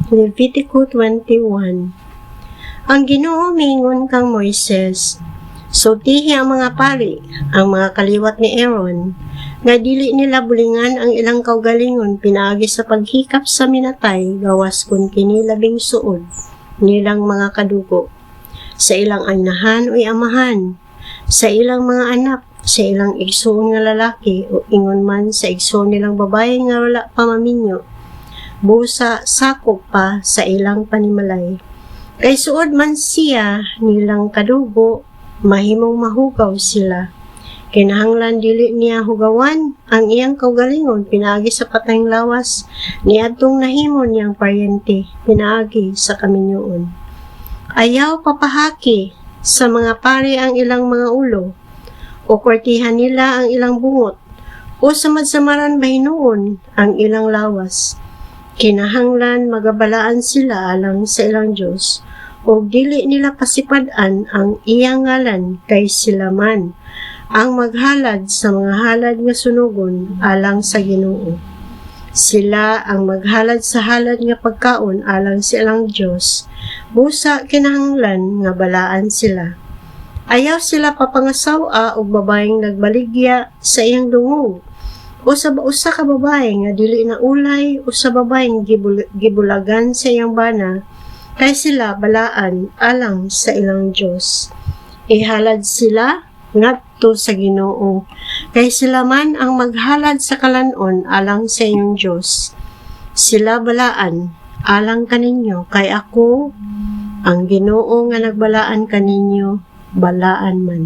Levitico 21. Ang Ginoo miingon kang Moises, sultihi ang mga pari, ang mga kaliwat ni Aaron, nga dili nila bulingan ang ilang kaugalingon pinaagi sa paghikap sa minatay gawas kun kini labing suod nilang mga kadugo, sa ilang inahan o amahan, sa ilang mga anak, sa ilang igsoon nga lalaki o ingon man sa igsoon nilang babae nga wala pamaminyo, busa sakop pa sa ilang panimalay. Kay suod man siya nilang kadugo, mahimong mahugaw sila. Kinahanglan dili niya hugawan ang iyang kaugalingon pinaagi sa patayng lawas niadtong nahimon niyang paryente pinaagi sa kaminyoon. Ayaw papahaki sa mga pari ang ilang mga ulo, o kwartihan nila ang ilang bungot, o samad-samaran bahinuon ang ilang lawas. Kinahanglan magabalaan sila alang sa ilang Diyos, o dili nila pasipadan ang iyang ngalan kay sila man ang maghalad sa mga halad nga sunugon alang sa Ginoo. Sila ang maghalad sa halad nga pagkaon alang sa ilang Diyos, busa kinahanglan nga balaan sila. Ayaw sila papangasawa og babaeng nagbaligya sa iyang dungog, o sa usa ka babae nga dili na ulay, o sa babaeng gibulagan sa iyang bana, kay sila balaan alang sa ilang Diyos. Ihalad sila ngadto sa Ginoo, kay sila man ang maghalad sa kalanon alang sa iyong Diyos. Sila balaan alang kaninyo, kay ako ang Ginoo nga nagbalaan kaninyo, balaan man.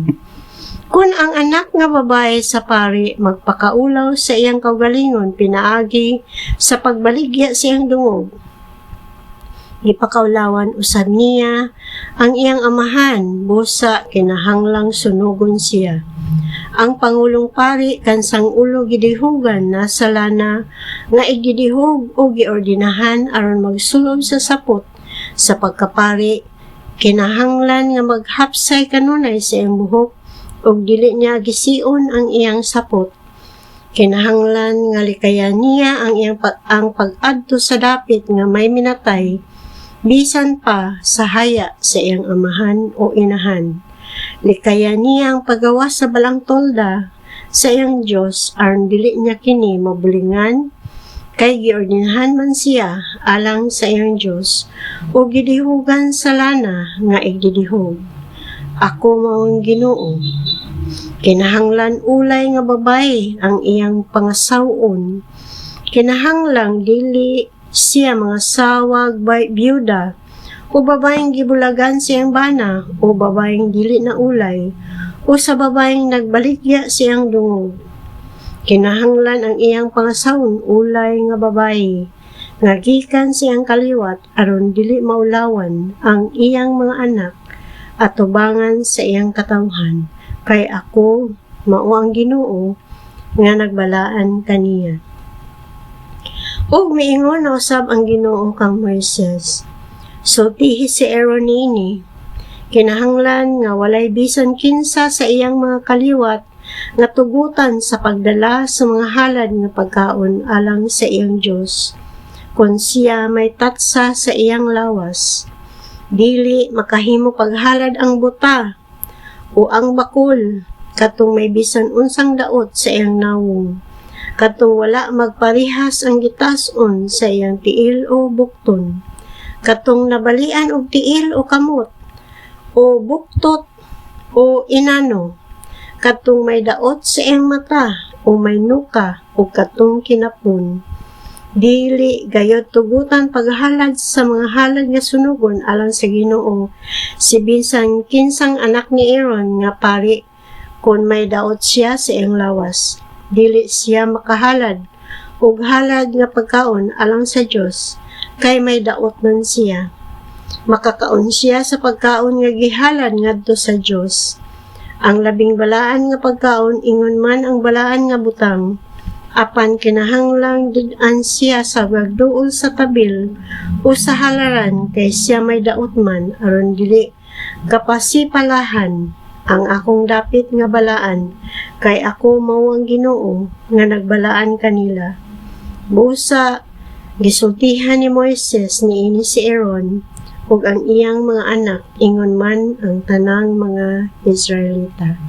Kung ang anak nga babae sa pari magpakaulaw sa iyang kaugalingon pinaagi sa pagbaligya sa iyang dungog, ipakaulawan usab niya ang iyang amahan, busa kinahanglang sunugon siya. Ang pangulong pari kansang ulo gidihugan nasa lana nga igidihog o giordinahan aron magsulod sa sapot sa pagkapari, kinahanglan nga maghapsay kanunay sa iyang buhok ug dili niya gision ang iyang sapot. Kinahanglan nga likayan niya ang pag-adto sa dapit nga may minatay, bisan pa sa haya sa iyang amahan o inahan. Likayan niya ang paggawas sa balang tolda sa iyang Diyos aron dili niya kini mabulingan, kay giordinahan man siya alang sa iyang Diyos o gidihugan sa lana nga igdidihog. Ako maong Ginoo. Kinahanglan ulay nga babae ang iyang pangasawon. Kinahanglang dili siya mga sawag biyuda, o babaeng gibulagan siyang bana, o babaeng dili na ulay, o sa babaeng nagbaligya siyang dungog. Kinahanglan ang iyang pangasawon ulay nga babae, nga gikan siyang kaliwat aron dili maulawan ang iyang mga anak at tubangan sa iyang katawhan, kay ako mao ang Ginoo nga nagbalaan kaniya. Og miingon na usab ang Ginoo kang Moises, sultihi si Aaron niini, kinahanglan nga walay bisan kinsa sa iyang mga kaliwat nga tugutan sa pagdala sa mga halad nga pagkaon alang sa iyang Diyos, kung siya may tatsa sa iyang lawas. Dili makahimo paghalad ang buta o ang bakol, katong may bisan unsang daot sa iyang nawong, katong wala magparihas ang gitason sa iyang tiil o bukton, katong nabalian og tiil o kamot, o buktot o inano, katong may daot sa iyang mata o may nuka o katong kinapon. Dili gayod tugutan paghalad sa mga halad nga sunugon alang sa Ginoo si bisan kinsang anak ni Aaron nga pari, kung may daot siya sa iyang lawas. Dili siya makahalad og halad nga pagkaon alang sa Diyos, kay may daot man siya. Makakaon siya sa pagkaon nga gihalad ngadto sa Diyos. Ang labing balaan nga pagkaon ingon man ang balaan nga butang, apan kinahanglang did-an siya sa magduol sa tabil o sa halaran, kay siya may daot man aron dili kapasipalahan ang akong dapit nga balaan, kay ako mao ang Ginoo nga nagbalaan kanila. Busa Gisultihan ni Moises niini si Aaron ug ang iyang mga anak ingon man ang tanang mga Israelita.